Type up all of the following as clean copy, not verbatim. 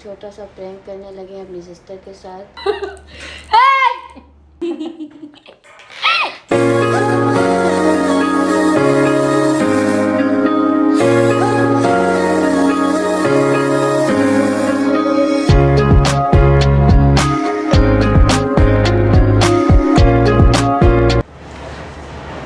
छोटा सा प्रैंक करने लगे अपनी सिस्टर के साथ।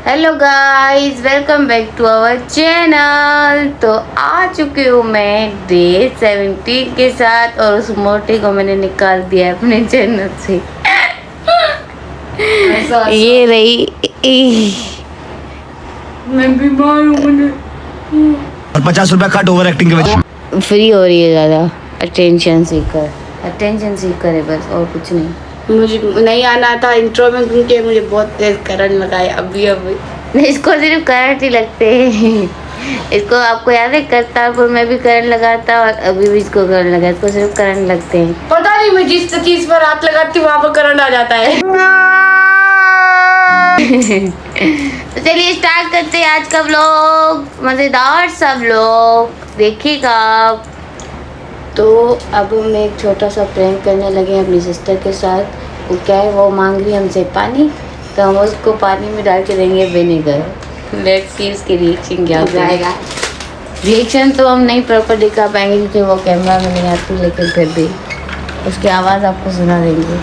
Hello guys, welcome back to our channel. तो आ चुकी हूँ मैं डे 17 के साथ और उस मोटे को मैंने निकाल दिया अपने चैनल से। ये रही मैं बीमार हूँ, मुझे और 50 रुपया कट ओवर एक्टिंग की वजह फ्री हो रही है ज़्यादा। अटेंशन सीकर है बस, और कुछ नहीं। मुझे नहीं आना था इंट्रो में क्योंकि मुझे बहुत तेज करंट लगा है अभी। इसको सिर्फ करंट ही लगते हैं। इसको आपको याद है करतारपुर में भी करंट लगा था और अभी भी इसको करंट लगा। इसको सिर्फ करंट लगते हैं। पता नहीं, मैं जिस चीज पर हाथ लगाती हूँ वहाँ पर करंट आ जाता है। तो चलिए स्टार्ट करते हैं आज का व्लॉग। मजेदार सा व्लॉग देखिएगा। तो अब हम एक छोटा सा प्रैंक करने लगे अपनी सिस्टर के साथ। वो क्या है, वो मांग रही है हमसे पानी, तो हम उसको पानी में डाल के देंगे विनेगर। लेट्स सी इसकी रिएक्शन क्या जाएगा। रिएक्शन तो हम नहीं प्रॉपर दिखा पाएंगे क्योंकि वो कैमरा में नहीं आती, लेकिन फिर भी उसकी आवाज़ आपको सुना देंगे।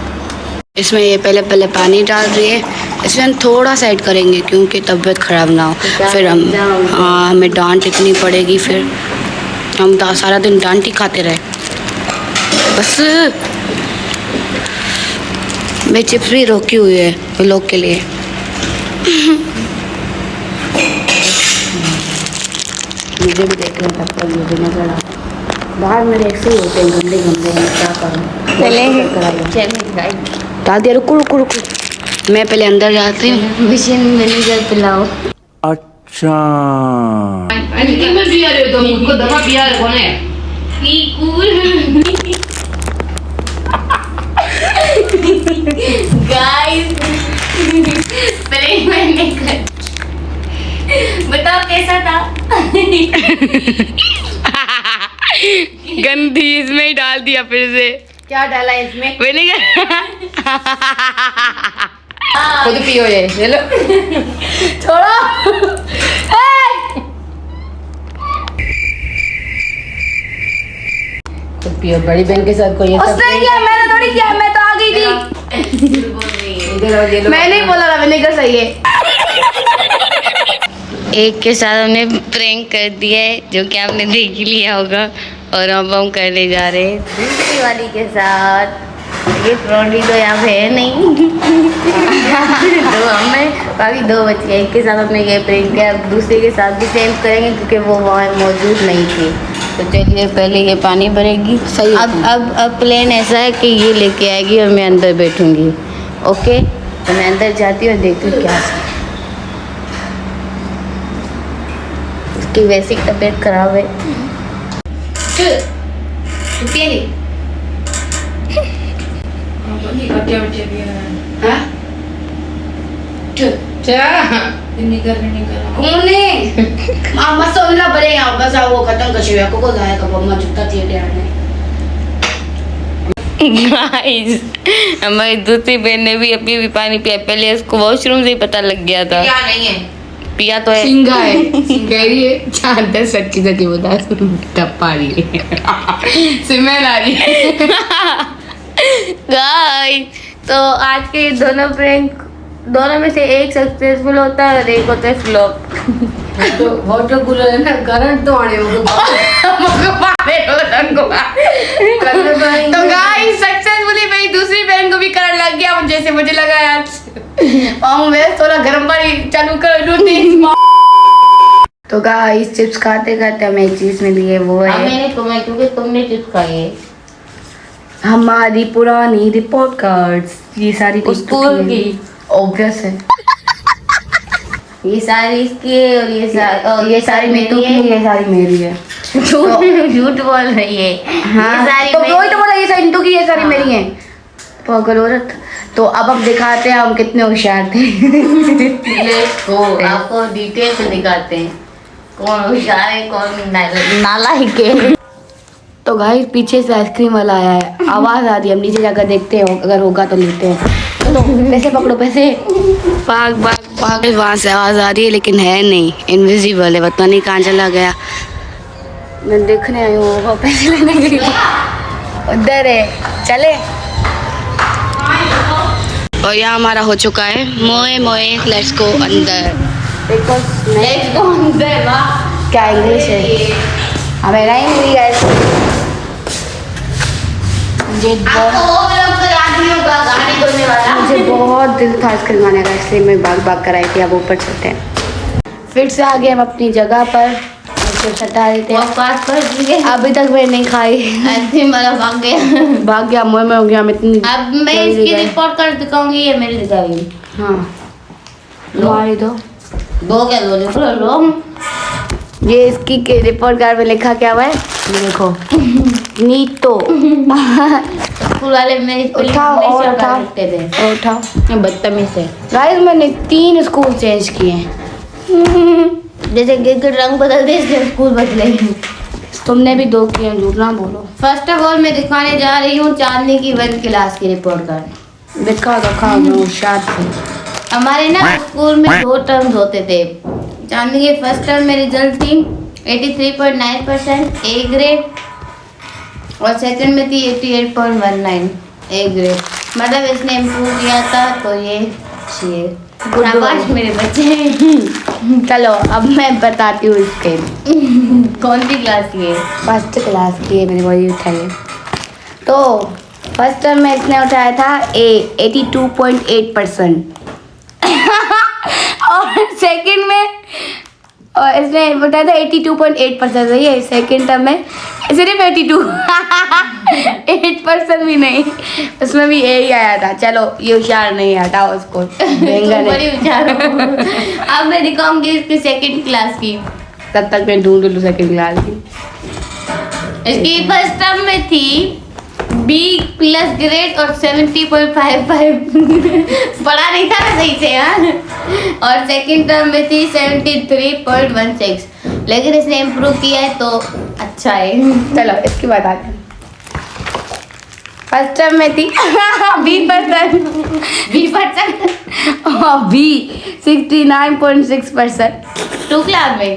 इसमें ये पहले पानी डाल रही है। इसमें हम थोड़ा सा ऐड करेंगे क्योंकि तबीयत ख़राब ना हो। फिर हमें डांट इतनी पड़ेगी, फिर हम सारा दिन डांट ही खाते रहे। बस मैं चिप्स भी रोकी हुई है वो लोग के लिए। मुझे भी देखना तब तक मुझे नजर आ। बाहर मेरे ऐसे ही होते हैं गंदे हैं, क्या करूँ। डाल दिया। रुको मैं पहले अंदर जाती हूँ। मशीन विनेगर पिलाओ। अच्छा गाइस पहले मैंने बताओ कैसा था। गंदी इसमें ही डाल दिया फिर से। क्या डाला इसमें? विनेगर। खुद पियो ये, चलो छोड़ो। खुद पियो। बड़ी बहन के साथ कोई उसने किया, मैंने थोड़ी किया, मैं तो आ गई थी। मैंने ही बोला था विनेगर सही है। एक के साथ हमने प्रैंक कर दिया है जो कि आपने देख ही लिया होगा, और अब हम करने जा रहे हैं दूसरी वाली के साथ। ये फ्रॉडी तो यहाँ पे है नहीं। दो हमें बाकी दो बच गए। एक के साथ हमने ये प्रैंक किया, अब दूसरे के साथ भी सेम करेंगे क्योंकि वो वहाँ मौजूद नहीं थी। तो चलिए पहले ये पानी भरेगी। सही। अब प्लान ऐसा है कि ये लेके आएगी और मैं अंदर बैठूंगी। ओके, तो मैं अंदर जाती हूँ और देखती हूँ क्या है। उसकी वैसी तबीयत खराब है। हमारी दूसरी बहन ने भी अभी भी पानी पिया। पहले उसको वॉशरूम से ही पता लग गया था। क्या नहीं है, पिया तो है। सिंगा है। कह रही है चांद सच्ची बता, टप्पा रही है। स्मेल आ रही है। गाइस, तो आज के दोनों प्रैंक, दोनों में से एक सक्सेसफुल होता है और एक होता है फ्लॉप। तो गुलो है ना, करंट तो आने वो तो गाइस सक्सेसफुली मेरी दूसरी बहन को भी करंट लग गया, जैसे मुझे लगा आज। और मैं थोड़ा गर्म पानी चालू कर दूँ। तो गाइस चिप्स खाते खाते हमें एक चीज मिली है, वो है मैंने तुम्हें, क्योंकि तुमने चिप्स खाई है, हमारी पुरानी रिपोर्ट कार्ड्स। ये सारी स्कूल की ऑब्वियस है। ये सारी इसकी है और ये सारी मेरी है। ये सारी मेरी है। झूठ बोल रही है। हाँ, तो वही तो बोला, ये सारी इंटू की, ये सारी मेरी है। पागल औरत। तो अब हम दिखाते हैं हम कितने होशियार थे। आपको डिटेल से दिखाते हैं कौन होशियार है कौन नालायक है। तो गाइस पीछे से आइसक्रीम वाला आया है, आवाज आ रही है, हम नीचे जाकर देखते हैं, अगर होगा तो लेते हैं। चलो पैसे पकड़ो, पैसे। भाग भाग भाग। वहाँ से आवाज आ रही है लेकिन है नहीं, इनविजिबल है, पता नहीं कहाँ चला गया। मैं देखने आई हूँ वो पैसे लेने के लिए, उधर है, चले। और यहाँ हमारा हो चुका है मोए मोए, लेट्स गो अंदर। लेट्स गो अंदर। वाह क्या इंग्लिश है, हमें नहीं मिली गाइस। मुझे आपको वो लोग तो याद नहीं होगा गाड़ी धोने वाला। मुझे बहुत दिल था आइसक्रीम खाने का, इसलिए मैं भाग भाग कर आई थी। अब ऊपर चलते हैं, फिर से आ गए हम अपनी जगह पर, कुछ हटा देते हैं। पास पर अभी तक मैं नहीं खाई, आइसक्रीम वाला भाग गया। भाग गया, मुँह में हो गया। हम इतनी अब मैं जल्दी इसकी गए। रिपोर्ट कर दिखाऊंगी, ये मेरी दिखाएगी। हाँ हमारी दो क्या दो लिख लो। ये इसकी रिपोर्ट कार्ड में लिखा क्या हुआ है, ये देखो नीतो। स्कूल वाले मेरी उठाओ और उठाओ लिखते थे। और उठाओ। बदतमीज है। गाइस मैंने 3 स्कूल चेंज किए हैं। जैसे गिरगिट रंग बदलते इसलिए स्कूल बदले। तुमने भी 2 किए, झूठ ना बोलो। फर्स्ट ऑफ ऑल मैं दिखाने जा रही हूँ चांदनी की 1 क्लास की रिपोर्ट कार्ड। दिखाओ मैं होशियार थी। हमारे ना स्कूल में 2 टर्म्स होते थे। चांदनी के फर्स्ट टर्म में रिजल्ट थी 83.9% ए ग्रेड, और सेकंड में थी 88.19 ए ग्रेड। मतलब इसने इम्प्रूव किया था, तो ये अच्छी है। शाबाश मेरे बच्चे। चलो अब मैं बताती हूँ इसके। कौन सी क्लास की है? 1st क्लास की है, मेरी बॉडी उठाइए। तो फर्स्ट टर्म में इसने उठाया था 82.8%। और सेकंड में और इसने उठाया था 82.8%। सही है। सेकंड टर्म में सिर्फ 82। 8% भी नहीं, उसमें भी ए ही आया था। चलो ये होशियार नहीं, हटाओ उसको। तुम बड़ी होशियार हो। अब मैं दिखाऊंगी इसकी सेकंड क्लास की। तब तक मैं ढूंढ लूँ सेकंड क्लास की। इसकी फर्स्ट टर्म में थी बी प्लस ग्रेड और 70.55। पढ़ा नहीं था ना सही से, हाँ। और सेकंड टर्म में थी 73.16। लेकिन इसने इम्प्रूव किया है तो अच्छा है। चलो इसकी बात आते हैं। फर्स्ट टर्म में थी 20%। 20% और बी 69.6%। 2 क्लास में।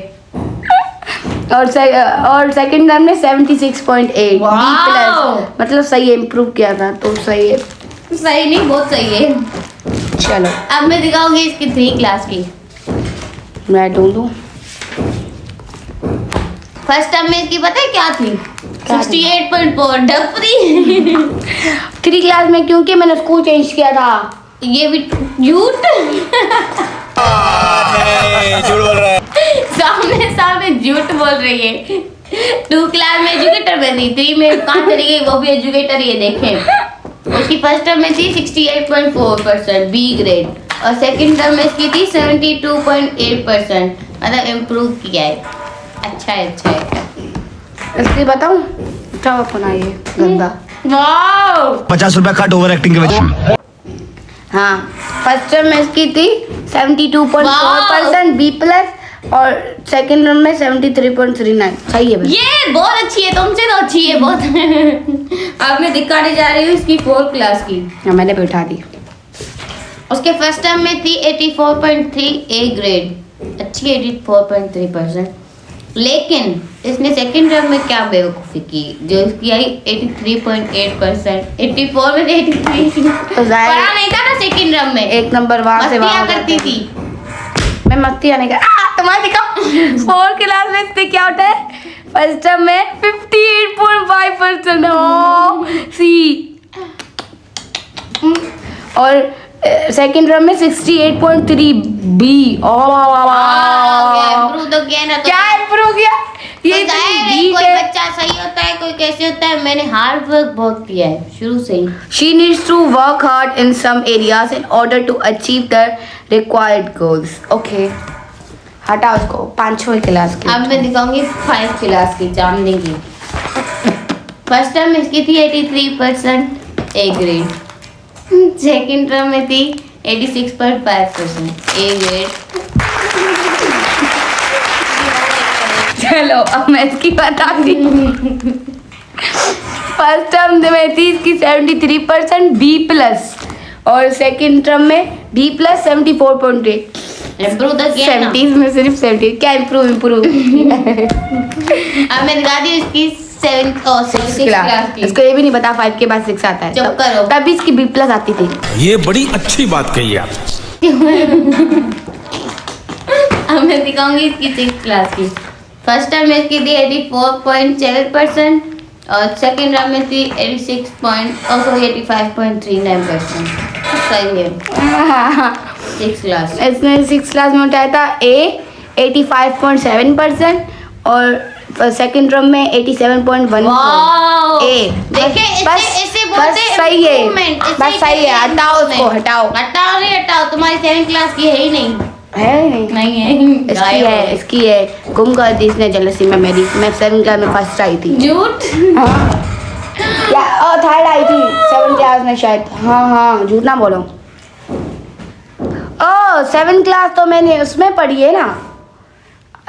और सेकंड टर्म में 76.8। वाओ! मतलब सही है, इम्प्रूव किया था तो सही है। सही नहीं, बहुत सही है। चलो अब मैं दिखाऊंगी इसकी 3 क्लास की। मैं ढूंढूं। फर्स्ट टर्म में इसकी पता है क्या थी? क्या थी? 68.4 डफरी। 3 क्लास में, क्योंकि मैंने स्कूल चेंज किया था। ये भी झूठ। सामने सामने झूठ बोल रही है। 2 क्लास में एजुकेटर बनी, 3 में कहाँ चली गई, वो भी एजुकेटर। ये देखें, उसकी फर्स्ट टर्म में थी 68.4% बी ग्रेड, और सेकंड टर्म में इसकी थी 72.8%। मतलब इम्प्रूव किया है। अच्छा है, अच्छा है। इसलिए बताऊं, उठाओ अपना ये गंदा। वाओ! 50 रुपया कट ओवर एक्टिंग के वजह। हाँ, फर्स्ट टर्म में इसकी थी 72.4% बी प्लस, और सेकंड टर्म में 73.39। सही है भाई। ये बहुत अच्छी है, तुमसे तो अच्छी है बहुत। अब मैं दिखाने जा रही हूँ इसकी 4 क्लास की। हाँ, मैंने बैठा दी। उसके फर्स्ट टर्म में थी 84.3 ए ग्रेड, अच्छी 84.3%। लेकिन इसने सेकंड टर्म में क्या बेवकूफ़ी की, जो इसकी आई 83.8%। 84 में 83। तो जाहिर- पढ़ा नहीं था ना सेकंड टर्म में, 1 नंबर वहाँ से मस्तियाँ वहाँ करती थी। मैं मस्ती आने का। तुम्हारे दिखाओ 4 क्लास में इसने क्या उठा है। फर्स्ट टर्म में 58.5%। ओ सी। और सेकंड टर्म में 68.3 बी। इम्प्रूव तो किया ना। क्या इम्प्रूव किया? ये तो जाहिर है, बीट कोई है। बच्चा सही होता है, कोई कैसे होता है। मैंने हार्ड वर्क बहुत किया है शुरू से ही। She needs to work hard in some areas in order to achieve the required goals. Okay. हटाओ उसको। 5वीं क्लास की। अब मैं दिखाऊंगी 5 क्लास की चांदनी की। फर्स्ट टर्म में इसकी थी 83% ए ग्रेड, सेकंड टर्म में थी 86.5% ए ग्रेड। चलो अब मैं इसकी बताती हूँ। फर्स्ट टर्म में थी इसकी 73% B+ और सेकंड टर्म में B+ 74.8। इम्प्रूव तो किया ना। 70 में सिर्फ 70 क्या इम्प्रूव अब मैं दिखा दी इसकी 7 और 6 क्लास की। इसको ये भी नहीं पता 5 के बाद 6 आता है। चुप करो। तभी इसकी B+ आती थी। ये बड़ी अच्छी बात कही आप। अब मैं दिखाऊंगी इसकी 6 क्लास की। फर्स्ट टर्म में इसकी थी 84.7% और सेकंड टर्म में थी 85.39%। सही है। 6 क्लास। इसने 6 क्लास में उठाया था A 85.7% और सेकंड टर्म में 87.1। वाओ। ए देखिए इसे बोलते हैं सही है, improvement, इसे बस सही है। हटाओ उसको, हटाओ। हटाओ नहीं हटाओ, तुम्हारी 7 क्लास की है ही नहीं। है नहीं है। इसकी है गुम कर दी इसने जलसी में मेरी। मैं 7 क्लास में फर्स्ट आई थी। झूठ। या थर्ड आई थी 7 क्लास में शायद। हाँ झूठ ना बोलो। 7 क्लास तो मैंने उसमें पढ़ी है ना,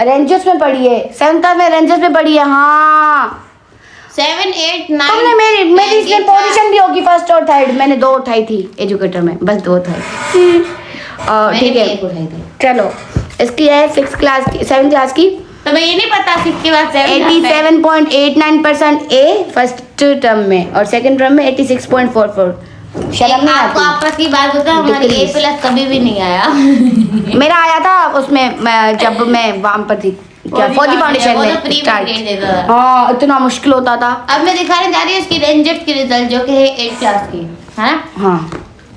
रेंजर्स में पढ़ी है। 7 क्लास में रेंजर्स में पढ़ी है। हाँ 7, 8, 9 तुमने मेरी इसमें पोजीशन भी होगी फर्स्ट और थर्ड। मैंने 2 उठाई थी एजुकेटर में, बस 2 उठाई। ठीक है चलो। इसकी है 6 क्लास की 7 क्लास की। तो मैं ये नहीं पता 6 के बाद 87.89% A फर्स्ट टर्म में और सेकंड टर्म में 86.44। शर्म नहीं आपको आती? आपस की बात बताऊं, हमारी A+ कभी भी नहीं आया। मेरा आया था उसमें जब मैं वहां पर थी क्या फौजी फाउंडेशन में स्टार्ट। हाँ इतना मुश्किल होता था। अब मैं दिखाने जा रही हूँ इसकी रेंजर्स की रिजल्ट जो कि है 8 क्लास की है ना। हाँ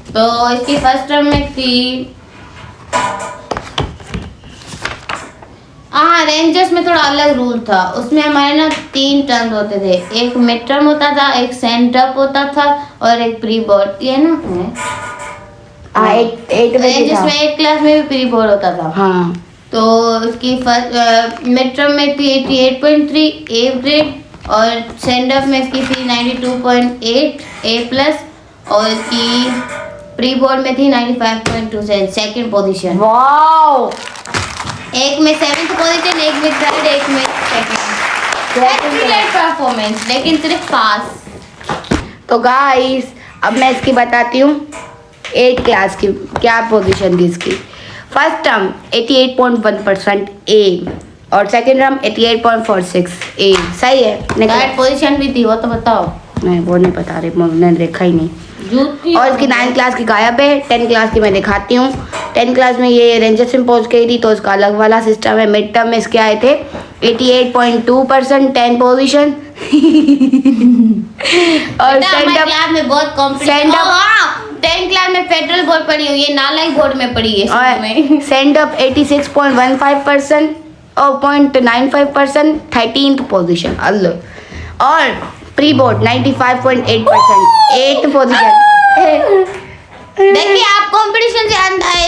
तो इसकी फर्स्ट टर्म में थी हाँ रेंजर्स में थोड़ा अलग रूल था। उसमें हमारे ना 3 टर्म होते थे। एक मिड टर्म होता था, एक सेंड अप होता था और एक प्री बोर्ड। ये ना है रेंजर्स में 8 क्लास में भी प्री बोर्ड होता था। हाँ तो उसकी फर्स्ट मिड टर्म में थी 88.3 A ग्रेड और सेंड अप में इसकी थी 92.8 A+ और इसकी प्री बोर्ड में थी 95.2 सेकंड पोजीशन। वाओ। एक में 7th पोजीशन, एक में 3rd, एक में 2nd। एक्सीलेंट परफॉर्मेंस, लेकिन सिर्फ पास। तो गाइस अब मैं इसकी बताती हूँ 8 क्लास की क्या पोजीशन थी इसकी। फर्स्ट टर्म 88.1% A और सेकंड टर्म 88.46 A। सही है। थर्ड पोजीशन भी थी, वो तो बताओ। नहीं वो नहीं बता रही, मैंने देखा ही नहीं। झूठी। और इसकी 9 क्लास की गायब है। 10 क्लास की मैं दिखाती हूँ। 10 क्लास में ये रेंजर्स में पहुंच गई थी तो उसका अलग वाला सिस्टम है। मिड टर्म में इसके आए थे 88.2% 10 पोजीशन। और हमारी क्लास में बहुत कॉम्पिटिशन। 10 क्लास में फेडरल बोर्ड पढ़ी हुई है, नालाई बोर्ड में पढ़ी है। सेंड अप 86.15% और 0.95% 13th पोजीशन अल्लाह। और प्री बोर्ड 95.8% 8th पोजीशन। देखिए आप कंपटीशन से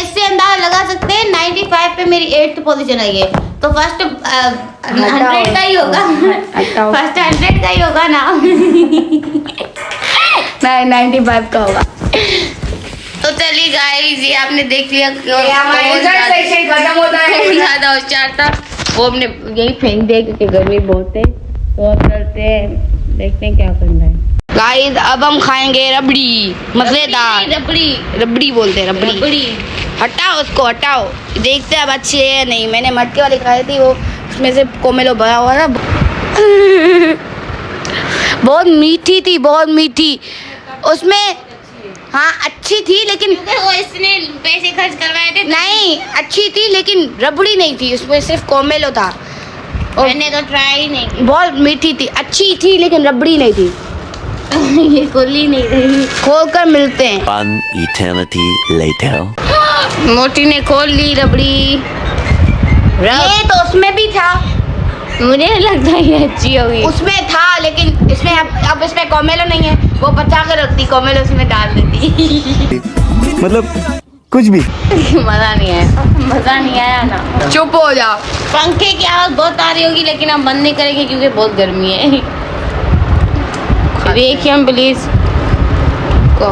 इससे अंदाजा लगा सकते हैं। 95 पे मेरी 8th पोजीशन आई है तो फर्स्ट 100 का ही होगा। फर्स्ट 100 का ही होगा ना। नहीं 95 का होगा। तो चलिए गाइस ये आपने देख लिया खत्म होता है। ज्यादा होशियार था वो हमने यही फेंक दिया क्योंकि गर्मी बहुत है। तो अब चलते हैं, देखते हैं क्या करना है। गाइस अब हम खाएंगे रबड़ी, मजेदार रबड़ी बोलते हैं रबड़ी। हटाओ उसको हटाओ। देखते हैं अब अच्छी है या नहीं। मैंने मटके वाली खाई थी, वो उसमें से कोमेलो भरा हुआ था। बहुत मीठी थी, बहुत मीठी। उसमें हाँ अच्छी थी लेकिन वो इसने पैसे खर्च करवाए थे। नहीं अच्छी थी लेकिन रबड़ी नहीं थी, उसमें सिर्फ कोमेलो था। मैंने तो ट्राई नहीं की। बहुत मीठी थी, अच्छी थी लेकिन रबड़ी नहीं थी। ये खोल ही नहीं रही। खोल कर मिलते हैं। One eternity later. मोटी ने खोल ली रबड़ी। ये तो उसमें भी था। मुझे लगता है ये अच्छी होगी। उसमें था लेकिन इसमें अब इसमें कोमेलो नहीं है। वो बचा कर रखती, कोमेलो उसमें डाल देती। मतलब कुछ भी मजा नहीं आया। मजा नहीं आया ना। चुप हो जाओ। पंखे की आवाज बहुत आ रही होगी लेकिन हम बंद नहीं करेंगे क्योंकि बहुत गर्मी है। देखिए हम प्लीज को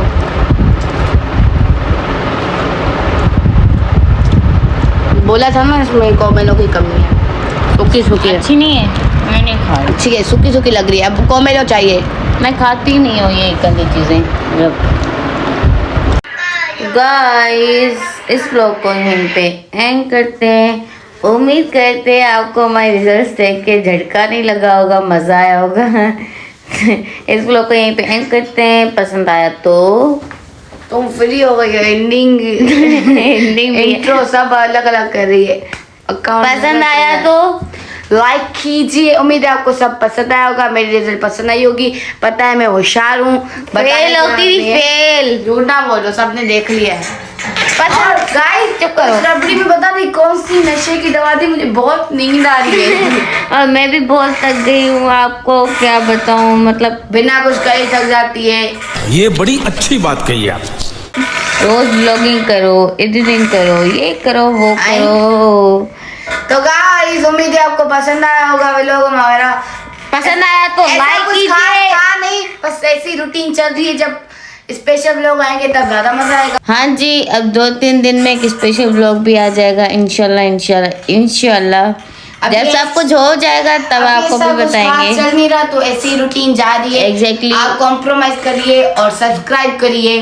बोला था ना इसमें कोमेलो की कमी है। सूखी सूखी अच्छी नहीं है। मैं नहीं खा रही। ठीक है, सूखी सूखी लग रही है, अब कोमेलो चाहिए। मैं खाती नहीं हूँ ये गंदी चीज़ें। गाइस, इस ब्लॉग को यहीं पे एंड करते हैं। उम्मीद करते हैं आपको हमारे रिजल्ट्स देख के झटका नहीं लगा होगा, मज़ा आया होगा। इस ब्लॉग को यहीं पे एंड करते हैं। पसंद आया तो तुम फ्री हो गई हो, एंडिंग एंडिंग इंट्रो सब अलग अलग कर रही है। पसंद आया तो लाइक कीजिए। उम्मीद है आपको सब पसंद आया होगा, मेरी रिजल्ट पसंद आई होगी। पता है मैं होशियार हूँ। फेल होती थी, फेल। झूठ ना बोलो, सबने देख लिया है। पसंद गाइस चुप करो। रबड़ी में पता नहीं कौन सी नशे की दवा थी, मुझे बहुत नींद आ रही है। और मैं भी बहुत थक गई हूँ, आपको क्या बताऊँ, मतलब बिना कुछ करे थक जाती है। ये बड़ी अच्छी बात कही आप। रोज ब्लॉगिंग करो, एडिटिंग करो, ये करो, वो करो। तो गाइस, उम्मीद है आपको पसंद आया होगा व्लॉग हमारा। पसंद आया तो ऐसा लाइक कुछ कीजिए। खास था नहीं, बस ऐसी रूटीन चल रही है। जब स्पेशल लोग आएंगे तब ज्यादा मजा आएगा। हाँ जी, अब 2-3 दिन में एक स्पेशल ब्लॉग भी आ जाएगा, इंशाल्लाह इंशाल्लाह इंशाल्लाह। जब सब कुछ हो जाएगा तब आपको भी बताएंगे। चल नहीं रहा तो ऐसी रूटीन जा रही है। Exactly. आप कॉम्प्रोमाइज करिए और सब्सक्राइब करिए।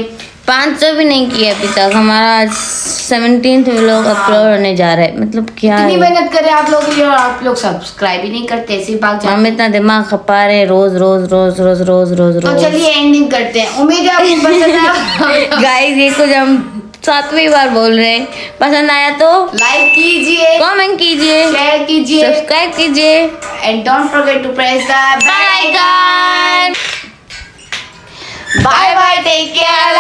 500 भी नहीं किया अभी तक, हमारा आज 17th व्लॉग अपलोड होने जा रहा है। मतलब क्या इतनी है, मेहनत करे आप लोग के लिए और आप लोग सब्सक्राइब ही नहीं करते, ऐसी बात जाती है। हम इतना दिमाग खपा रहे हैं रोज रोज रोज रोज रोज रोज तो रोज। चलिए एंडिंग करते हैं। उम्मीद है आपको पसंद आया। गाइस, ये कुछ हम 7वीं बार बोल रहे हैं। पसंद आया तो लाइक कीजिए, कमेंट कीजिए, शेयर कीजिए सब्सक्राइब कीजिए। And don't forget to press the bye guys, bye bye, take care.